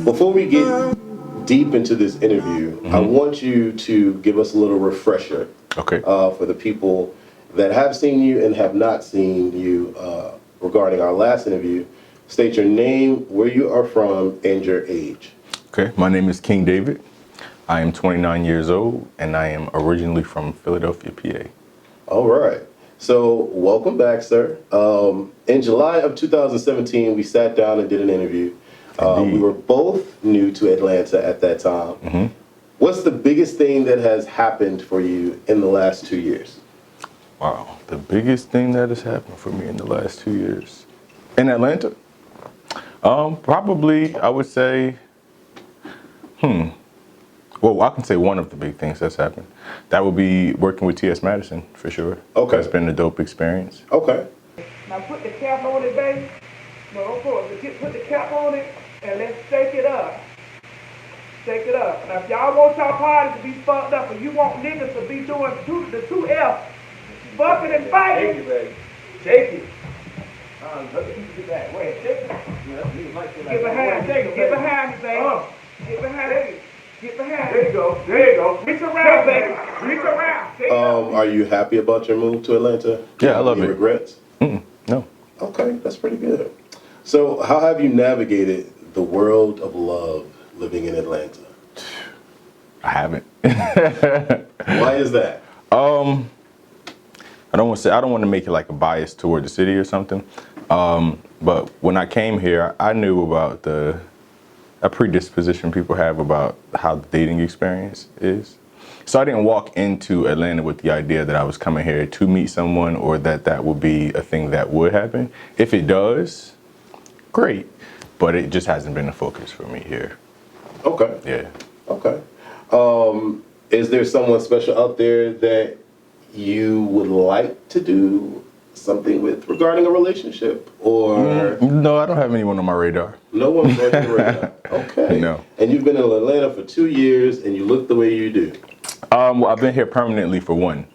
Before we get deep into this interview, I want you to give us a little refresher Okay. for the people that have seen you and have not seen you regarding our last interview. State your name, where you are from, and your age. Okay. My name is Kvng David. I am 29 years old, and I am originally from Philadelphia, PA. All right. So welcome back, sir. In July of 2017, we sat down and did an interview. We were both new to Atlanta at that time. What's the biggest thing that has happened for you in the last 2 years? Wow. The biggest thing that has happened for me in the last 2 years in Atlanta? Probably, I would say, well, I can say one of the big things that's happened. That would be working with TS Madison, for sure. Okay. It's been a dope experience. Okay. Now put the cap on it, baby. No, don't put it. Put the cap on it and let's shake it up. Shake it up. Now if y'all want y'all parties to be fucked up and you want niggas to be doing the two F, fucking and fighting. Shake it, baby. Shake it. Get back. Wait, shake it. Get behind, shake it. Get behind me, baby. Get behind it. Get behind. There you go. There you go. Reach around, baby. Reach around. Are you happy about your move to Atlanta? Yeah, I love it. Any regrets? No. Okay, that's pretty good. So how have you navigated the world of love living in Atlanta? I haven't. Why is that? I don't want to make it like a bias toward the city or something. But when I came here, I knew about a predisposition people have about how the dating experience is. So I didn't walk into Atlanta with the idea that I was coming here to meet someone or that would be a thing that would happen. If it does, great. But it just hasn't been a focus for me here. Okay. Yeah. Okay. Is there someone special out there that you would like to do something with regarding a relationship, or No, I don't have anyone on my radar. no one's on your radar? Okay. No. And you've been in Atlanta for 2 years, and you look the way you do. Well, I've been here permanently for one.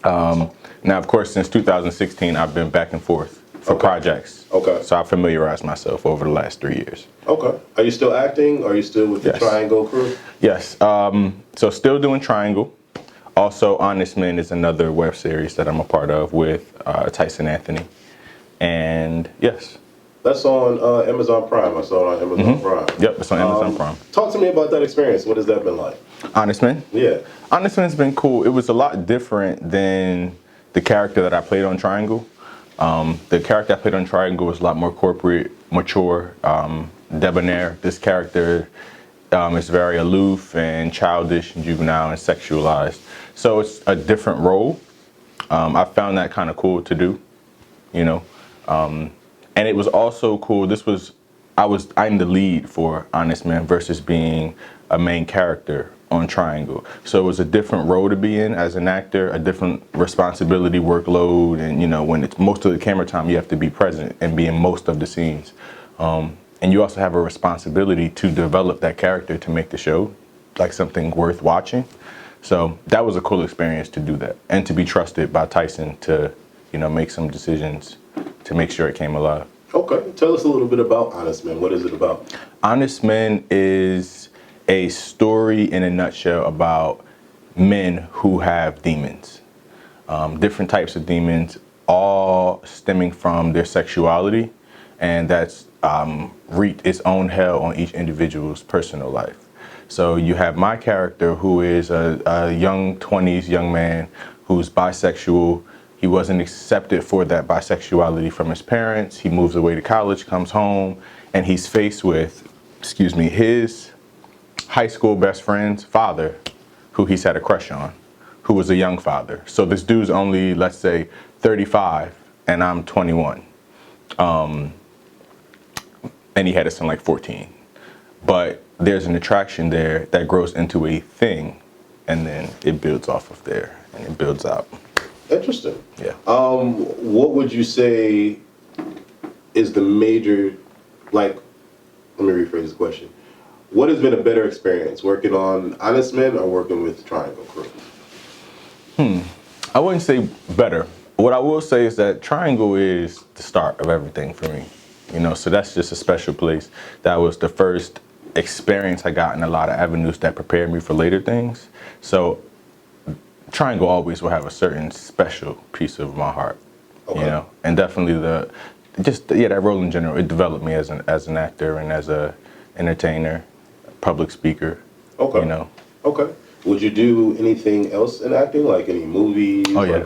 Now, of course, since 2016, I've been back and forth for projects. Okay. So I familiarized myself over the last 3 years. Okay. Are you still acting? Are you still with the Yes. Triangle crew? Yes. So still doing Triangle. Also, Honest Men is another web series that I'm a part of with Tyson Anthony. And yes. That's on Amazon Prime. I saw it on Amazon Prime. Yep, it's on Amazon Prime. Talk to me about that experience. What has that been like? Honest Men? Yeah. Honest Men's been cool. It was a lot different than the character that I played on Triangle. The character I played on Triangle was a lot more corporate, mature, debonair. This character is very aloof and childish and juvenile and sexualized. So it's a different role. I found that kind of cool to do, you know. And it was also cool. I'm the lead for Honest Men versus being a main character on Triangle. So it was a different role to be in as an actor, a different responsibility, workload, and you know, when it's most of the camera time, you have to be present and be in most of the scenes. And you also have a responsibility to develop that character to make the show like something worth watching. So that was a cool experience to do that and to be trusted by Tyson to, you know, make some decisions to make sure it came alive. Okay. Tell us a little bit about Honest Men. What is it about? Honest Men is a story in a nutshell about men who have demons, different types of demons, all stemming from their sexuality, and that's wreaked its own hell on each individual's personal life. So you have my character, who is a young 20s young man who's bisexual. He wasn't accepted for that bisexuality from his parents. He moves away to college, comes home, and he's faced with, his high school best friend's father, who he's had a crush on, who was a young father. So this dude's only, let's say, 35, and I'm 21. And he had a son like 14. But there's an attraction there that grows into a thing, and then it builds off of there, and it builds out. Interesting. Yeah. What would you say is the major, like, let me rephrase the question. What has been a better experience, working on Honest Men or working with Triangle Crew? I wouldn't say better. What I will say is that Triangle is the start of everything for me. you know, so that's just a special place. That was the first experience I got in a lot of avenues that prepared me for later things. So Triangle always will have a certain special piece of my heart, you know, and definitely that role in general, it developed me as an actor and as a entertainer, public speaker, you know. Okay. Would you do anything else in acting, like any movies? Oh yeah,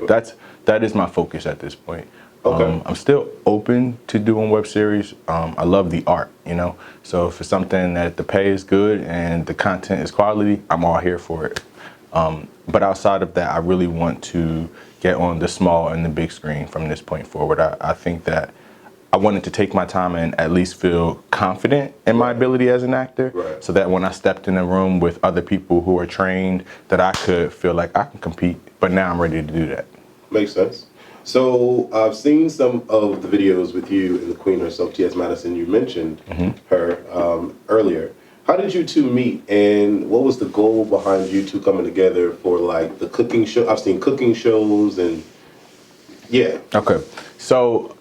that is my focus at this point. Okay. I'm still open to doing web series. I love the art, you know. So if it's something that the pay is good and the content is quality, I'm all here for it. But outside of that, I really want to get on the small and the big screen from this point forward. I think that I wanted to take my time and at least feel confident in my ability as an actor, so that when I stepped in a room with other people who are trained, that I could feel like I can compete. But now I'm ready to do that. Makes sense. So I've seen some of the videos with you and the queen herself, TS Madison. You mentioned her earlier. How did you two meet, and what was the goal behind you two coming together for like the cooking show? I've seen cooking shows and yeah. Okay, so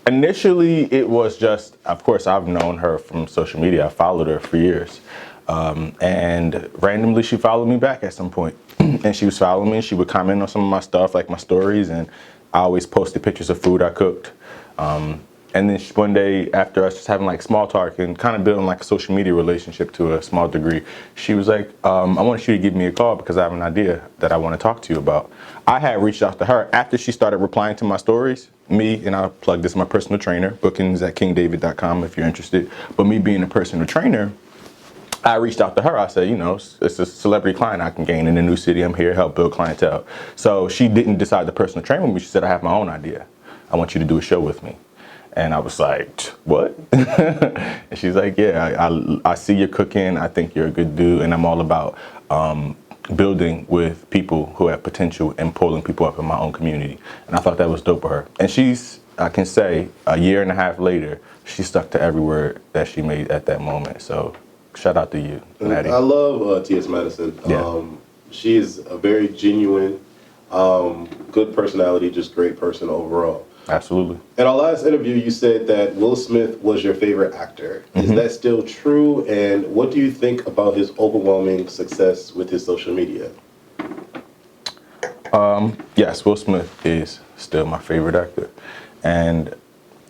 initially it was just, of course, I've known her from social media. I followed her for years, and randomly she followed me back at some point, and she was following me. She would comment on some of my stuff, like my stories, and I always posted pictures of food I cooked. And then one day, after us just having like small talk and kind of building like a social media relationship to a small degree, she was like, I want you to give me a call because I have an idea that I want to talk to you about. I had reached out to her after she started replying to my stories. And I'll plug this, my personal trainer, bookings at kvngdavid.com if you're interested. But me being a personal trainer, I reached out to her. I said, you know, it's a celebrity client I can gain in a new city. I'm here to help build clientele. So she didn't decide to personal train with me. She said, I have my own idea. I want you to do a show with me. And I was like, what? And she's like, yeah, I see you cooking. I think you're a good dude. And I'm all about building with people who have potential and pulling people up in my own community. And I thought that was dope of her. And she's, I can say, a year and a half later, she stuck to every word that she made at that moment. So shout out to you, Maddie. I love T.S. Madison. Yeah. She is a very genuine, good personality, just great person overall. Absolutely. In our last interview, you said that Will Smith was your favorite actor. Is that still true? And what do you think about his overwhelming success with his social media? Yes, Will Smith is still my favorite actor. And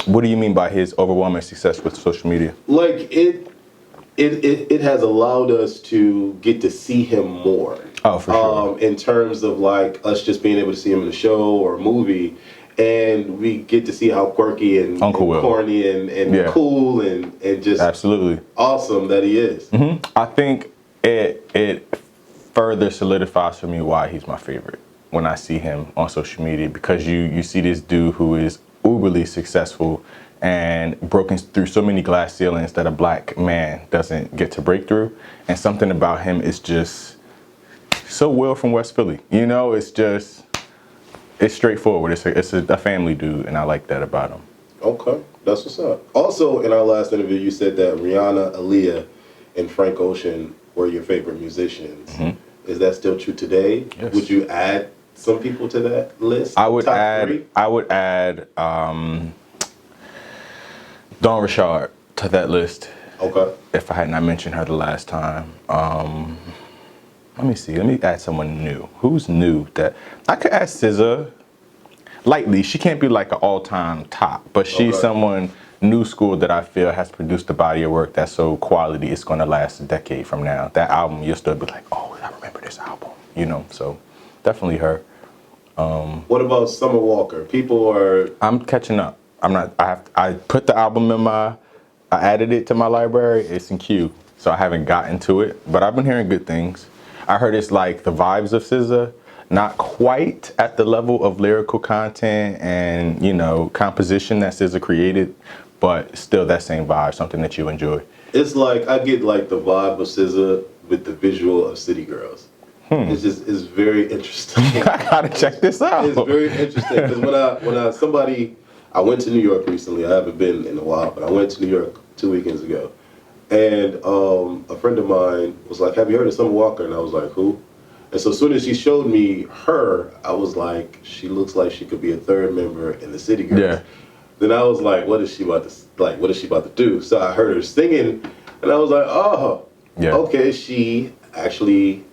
what do you mean by his overwhelming success with social media? Like it has allowed us to get to see him more. Oh, for sure. In terms of like us just being able to see him in a show or a movie. And we get to see how quirky and corny and cool and just absolutely awesome that he is. I think it further solidifies for me why he's my favorite when I see him on social media, because you see this dude who is uberly successful and broken through so many glass ceilings that a black man doesn't get to break through. And something about him is just so Will from West Philly. You know, it's straightforward. It's a family dude, and I like that about him. Okay, that's what's up. Also, in our last interview, you said that Rihanna, Aaliyah, and Frank Ocean were your favorite musicians. Is that still true today? Yes. Would you add some people to that list? I would add Dawn Richard to that list. Okay. If I had not mentioned her the last time. Let me see. Let me add someone new. Who's new? That I could add SZA. Lightly, she can't be like an all-time top, but she's someone new school that I feel has produced a body of work that's so quality it's going to last a decade from now. That album, you'll still be like, oh, I remember this album. You know, so definitely her. What about Summer Walker? People are. I'm catching up. I'm not. I put the album in I added it to my library. It's in queue, so I haven't gotten to it, but I've been hearing good things. I heard it's like the vibes of SZA, not quite at the level of lyrical content and, you know, composition that SZA created, but still that same vibe, something that you enjoy. It's like, I get like the vibe of SZA with the visual of City Girls. It's very interesting. I gotta check this out. It's very interesting because I went to New York recently. I haven't been in a while, but I went to New York 2 weekends ago. And a friend of mine was like, have you heard of Summer Walker? And I was like, who? And so as soon as she showed me her, I was like, she looks like she could be a third member in the City Girls. Yeah. Then I was like, what is she about to like, what is she about to do? So I heard her singing, and I was like, oh, Yeah. okay, she actually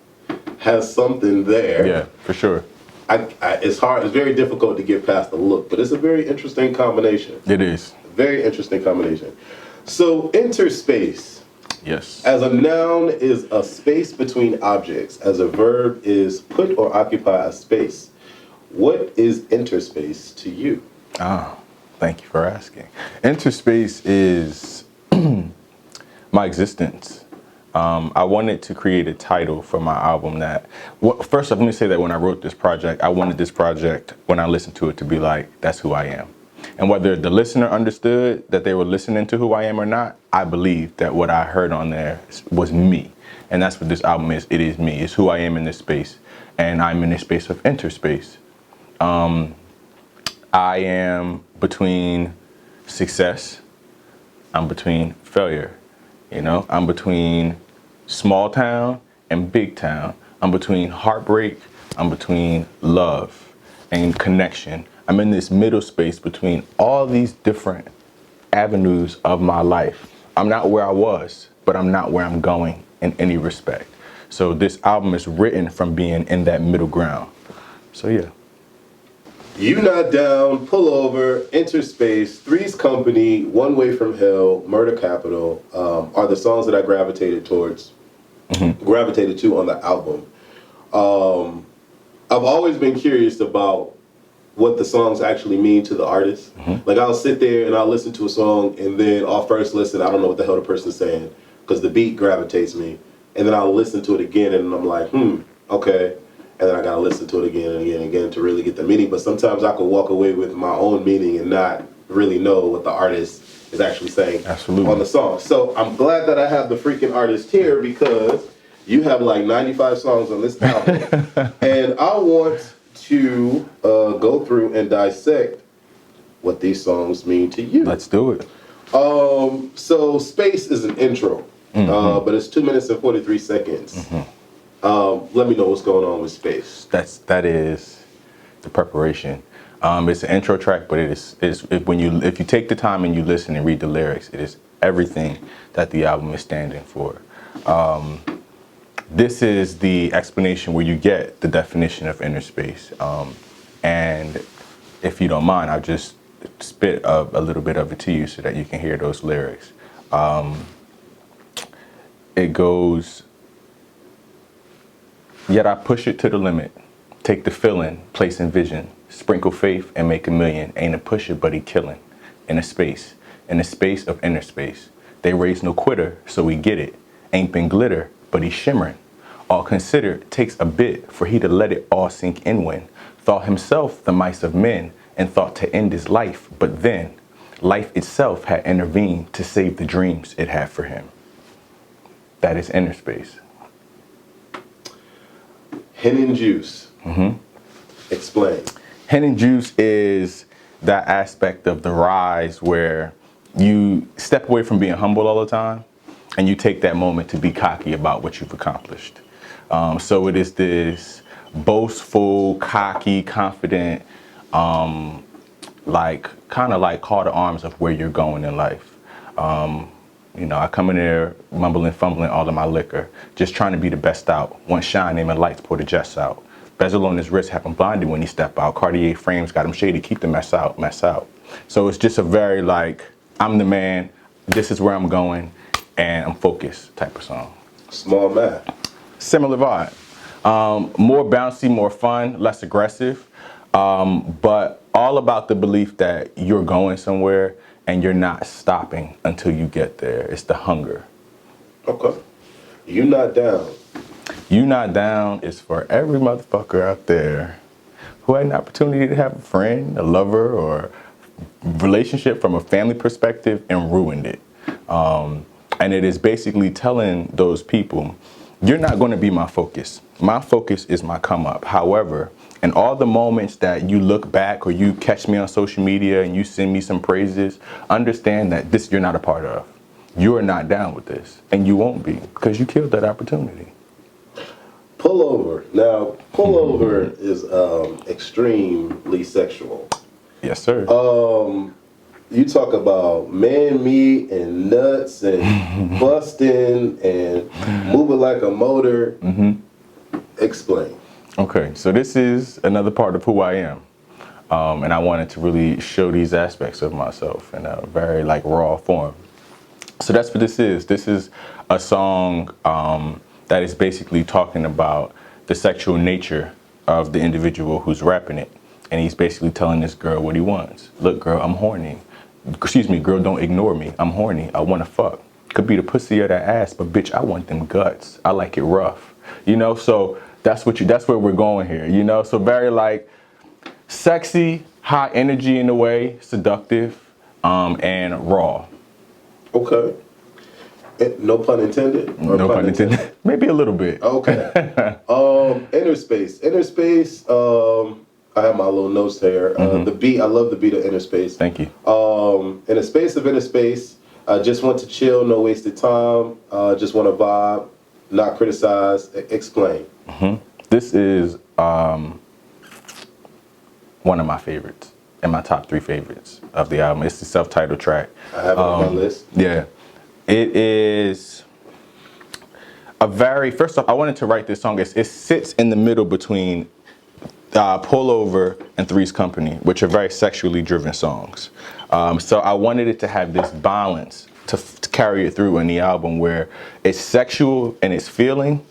has something there. Yeah, for sure. It's hard. It's very difficult to get past the look, but it's a very interesting combination. It is. Very interesting combination. So interspace, Yes. as a noun, is a space between objects. As a verb, is put or occupy a space. What is interspace to you? Ah, thank you for asking. Interspace is my existence. I wanted to create a title for my album that, first off, let me say that when I wrote this project, I wanted this project, when I listened to it, to be like, that's who I am. And whether the listener understood that they were listening to who I am or not, I believe that what I heard on there was me. And that's what this album is. It is me. It's who I am in this space. And I'm in this space of interspace. I am between success. I'm between failure. You know, I'm between small town and big town. I'm between heartbreak. I'm between love and connection. I'm in this middle space between all these different avenues of my life. I'm not where I was, but I'm not where I'm going in any respect. So this album is written from being in that middle ground. So yeah. You Not Down, Pull Over, Interspace, Three's Company, One Way from Hell, Murder Capital are the songs that I gravitated to on the album. I've always been curious about what the songs actually mean to the artist. Like, I'll sit there and I'll listen to a song, and then off first listen, I don't know what the hell the person's saying, because the beat gravitates me. And then I'll listen to it again, and I'm like, okay. And then I gotta listen to it again and again and again to really get the meaning. But sometimes I could walk away with my own meaning and not really know what the artist is actually saying on the song. So I'm glad that I have the freaking artist here, because you have like 95 songs on this album. And I want to go through and dissect what these songs mean to you. Let's do it. So Space is an intro, but it's 2 minutes and 43 seconds. Let me know what's going on with Space. That is the preparation. It's an intro track, but if you take the time and you listen and read the lyrics, it is everything that the album is standing for. This is the explanation where you get the definition of inner space. And if you don't mind, I'll just spit a little bit of it to you so that you can hear those lyrics. It goes, yet I push it to the limit. Take the feeling, place in vision, sprinkle faith and make a million. Ain't a pusher, but he killing. In the space of inner space. They raise no quitter, so we get it. Ain't been glitter, but he's shimmering. All considered takes a bit for he to let it all sink in when. Thought himself the mice of men and thought to end his life, but then life itself had intervened to save the dreams it had for him. That is inner space. Hen and Juice. Explain. Hen and Juice is that aspect of the rise where you step away from being humble all the time and you take that moment to be cocky about what you've accomplished. So it is this boastful, cocky, confident, like kind of like call to arms of where you're going in life. You know, I come in there mumbling, fumbling all of my liquor, just trying to be the best out. One shine, aiming lights, pour the jets out. Bezel on his wrist, have him blinded when he step out. Cartier frames got him shady, keep the mess out. So it's just a very like, I'm the man, this is where I'm going, and I'm focused type of song. Small Math. Similar vibe. More bouncy, more fun, less aggressive, but all about the belief that you're going somewhere and you're not stopping until you get there. It's the hunger. Okay. You Not Down. You Not Down is for every motherfucker out there who had an opportunity to have a friend, a lover, or relationship from a family perspective and ruined it. And it is basically telling those people, you're not going to be my focus. My focus is my come up. However, in all the moments that you look back or you catch me on social media and you send me some praises, understand that this you're not a part of. You are not down with this, and you won't be, because you killed that opportunity. Pull Over. Now, Pull Over is extremely sexual. Yes, sir. You talk about man meat and nuts and busting and moving like a motor. Explain. Okay, so this is another part of who I am. And I wanted to really show these aspects of myself in a very like raw form. So that's what this is. This is a song that is basically talking about the sexual nature of the individual who's rapping it. And he's basically telling this girl what he wants. Look, girl, I'm horny. Excuse me, girl, don't ignore me. I'm horny. I want to fuck. Could be the pussy or the ass, but bitch, I want them guts. I like it rough. You know, so that's where we're going here, you know? So very like sexy, high energy in a way, seductive, and raw. Okay. No pun intended? Or no pun intended. Maybe a little bit. Okay. Interspace. Interspace, I have my little notes here. The beat, I love the beat of Interspace. Thank you. In the space of Interspace, I just want to chill, no wasted time. Just want to vibe, not criticize. Explain. This is one of my favorites, and my top 3 favorites of the album. It's the self-titled track. I have it on my list. Yeah. It is a very, first off, I wanted to write this song. It sits in the middle between Pull Over and Three's Company, which are very sexually driven songs. So I wanted it to have this balance to carry it through in the album where it's sexual and it's feeling,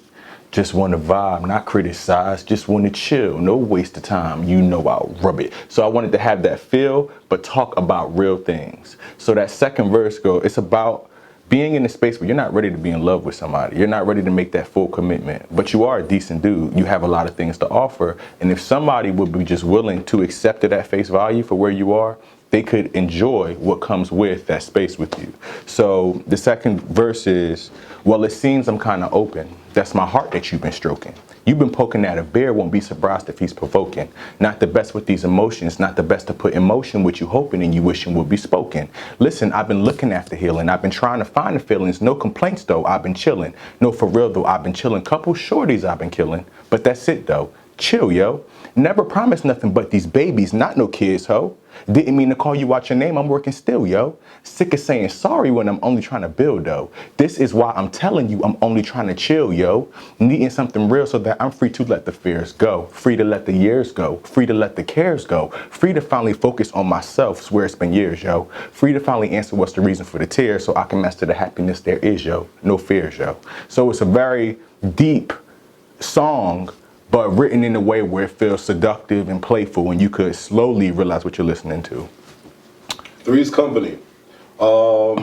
just want to vibe, not criticize, just want to chill, no waste of time, you know I'll rub it. So I wanted to have that feel, but talk about real things. So that second verse it's about being in a space where you're not ready to be in love with somebody. You're not ready to make that full commitment, but you are a decent dude. You have a lot of things to offer. And if somebody would be just willing to accept it at face value for where you are, they could enjoy what comes with that space with you. So the second verse is, well, it seems I'm kind of open. That's my heart that you've been stroking. You've been poking at a bear, won't be surprised if he's provoking. Not the best with these emotions, not the best to put in motion what you hoping and you wishing would be spoken. Listen, I've been looking after healing. I've been trying to find the feelings. No complaints though, I've been chilling. No, for real though, I've been chilling. Couple shorties I've been killing. But that's it though. Chill, yo. Never promised nothing but these babies, not no kids, ho. Didn't mean to call you out your name, I'm working still, yo. Sick of saying sorry when I'm only trying to build, though. This is why I'm telling you I'm only trying to chill, yo. Needing something real so that I'm free to let the fears go. Free to let the years go. Free to let the cares go. Free to finally focus on myself, swear it's been years, yo. Free to finally answer what's the reason for the tears so I can master the happiness there is, yo. No fears, yo. So it's a very deep song, but written in a way where it feels seductive and playful and you could slowly realize what you're listening to. Three's Company. Now,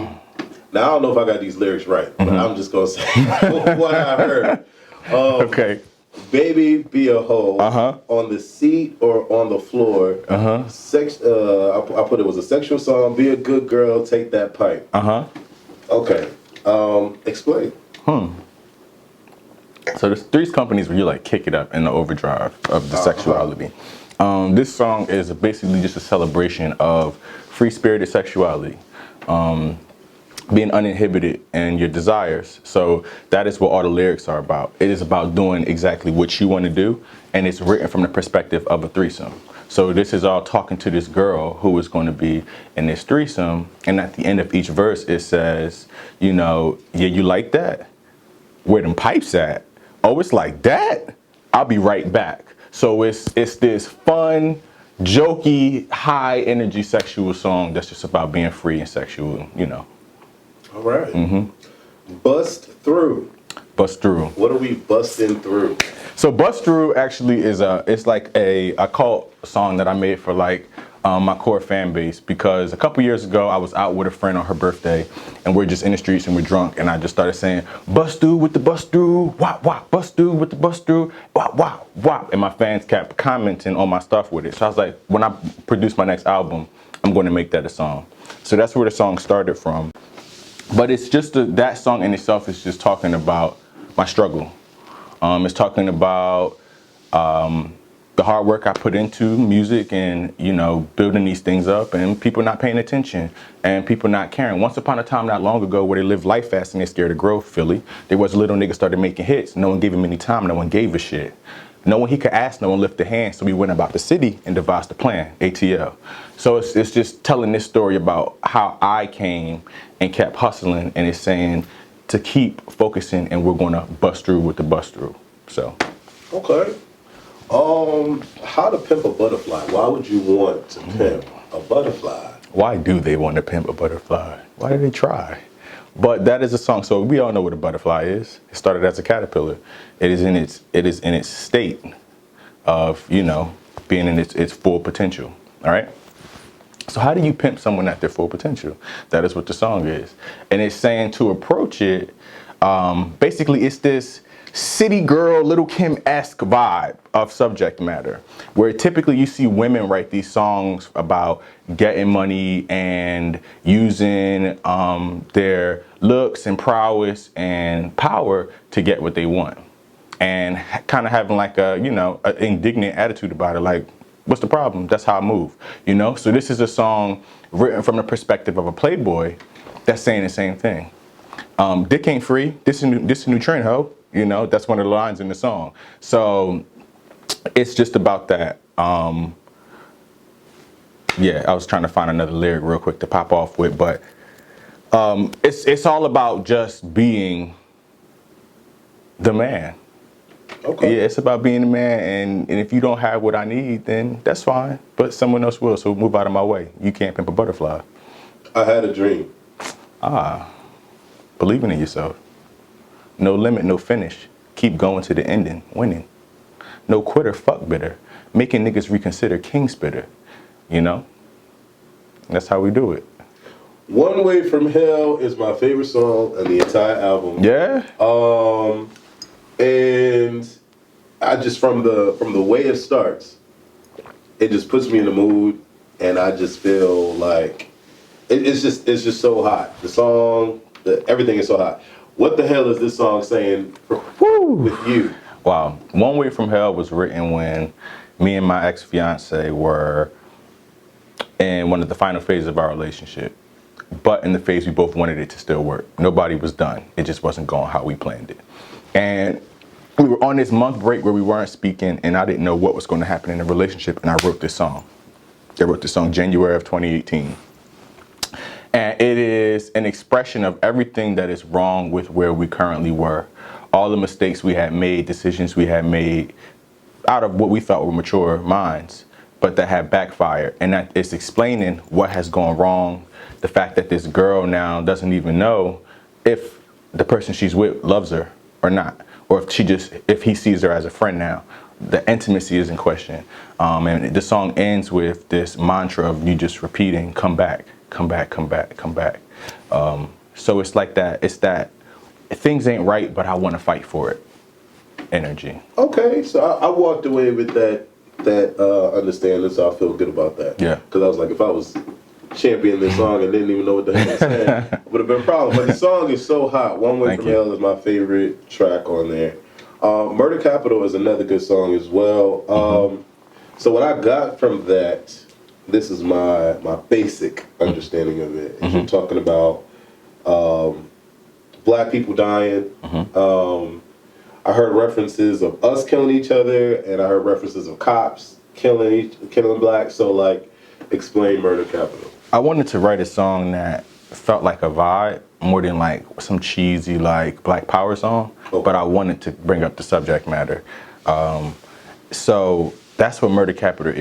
I don't know if I got these lyrics right, but I'm just going to say what I heard. Okay. Baby, be a hoe on the seat or on the floor. I put it was a sexual song. Be a good girl, take that pipe. Okay. Explain. So there's 3 companies where you like kick it up in the overdrive of the sexuality. This song is basically just a celebration of free-spirited sexuality, being uninhibited in your desires. So that is what all the lyrics are about. It is about doing exactly what you want to do, and it's written from the perspective of a threesome. So this is all talking to this girl who is going to be in this threesome, and at the end of each verse it says, you know, yeah, you like that? Where them pipes at? Oh, it's like that? I'll be right back. So it's this fun, jokey, high energy sexual song that's just about being free and sexual, you know. All right. Bust Through. Bust Through. What are we busting through? So Bust Through actually is it's like a cult song that I made for like my core fan base, because a couple years ago I was out with a friend on her birthday and we're just in the streets and we're drunk, and I just started saying, bust through with the bust through, wop wop, bust through with the bust through, wop wop wop, and my fans kept commenting on my stuff with it. So I was like, when I produce my next album, I'm going to make that a song. So that's where the song started from. But it's just that song in itself is just talking about my struggle. It's talking about the hard work I put into music and, you know, building these things up, and people not paying attention and people not caring. Once upon a time not long ago where they lived life fast and they're scared of growth, Philly, there was a little nigga started making hits. No one gave him any time. No one gave a shit. No one he could ask, no one lifted a hand, so we went about the city and devised the plan, ATL. So it's just telling this story about how I came and kept hustling, and it's saying to keep focusing, and we're gonna bust through with the bust through. So. Okay. How to pimp a butterfly? Why would you want to pimp a butterfly? Why do they want to pimp a butterfly? Why do they try? But that is a song. So we all know what a butterfly is. It started as a caterpillar. It is in its state of, you know, being in its full potential. All right. So how do you pimp someone at their full potential? That is what the song is. And it's saying to approach it, basically it's this city girl, Little Kim-esque vibe of subject matter, where typically you see women write these songs about getting money and using their looks and prowess and power to get what they want, and kind of having like a, you know, an indignant attitude about it, like, what's the problem? That's how I move, you know? So this is a song written from the perspective of a playboy that's saying the same thing. Dick ain't free. This is a new trend, ho. You know, that's one of the lines in the song. So it's just about that. Yeah, I was trying to find another lyric real quick to pop off with, but it's all about just being the man. Okay. Yeah, it's about being the man, and if you don't have what I need, then that's fine. But someone else will, so move out of my way. You can't pimp a butterfly. I had a dream. Believing in yourself. No limit, no finish. Keep going to the ending, winning. No quitter, fuck bitter. Making niggas reconsider, king spitter. You know? That's how we do it. One Way from Hell is my favorite song on the entire album. Yeah? And I just, from the way it starts, it just puts me in the mood, and I just feel like it's just so hot. The song, everything is so hot. What the hell is this song saying with you? Wow. One Way from Hell was written when me and my ex-fiance were in one of the final phases of our relationship. But in the phase we both wanted it to still work. Nobody was done. It just wasn't going how we planned it. And we were on this month break where we weren't speaking, and I didn't know what was going to happen in the relationship, and I wrote this song. I wrote this song January of 2018. And it is an expression of everything that is wrong with where we currently were. All the mistakes we had made, decisions we had made out of what we thought were mature minds, but that had backfired. And that it's explaining what has gone wrong. The fact that this girl now doesn't even know if the person she's with loves her or not. Or if he sees her as a friend now. The intimacy is in question. And the song ends with this mantra of you just repeating, come back. Come back, come back, come back. So it's like that. It's that things ain't right, but I want to fight for it. Energy. Okay, so I walked away with that understanding, so I feel good about that. Yeah. Because I was like, if I was championing this song and didn't even know what the hell it said, would have been a problem. But the song is so hot. One Way from Hell is my favorite track on there. Murder Capital is another good song as well. So what I got from that, this is my basic understanding of it. You're talking about black people dying. I heard references of us killing each other, and I heard references of cops killing blacks. So, like, explain Murder Capital. I wanted to write a song that felt like a vibe more than like some cheesy like Black Power song, but I wanted to bring up the subject matter. So that's what Murder Capital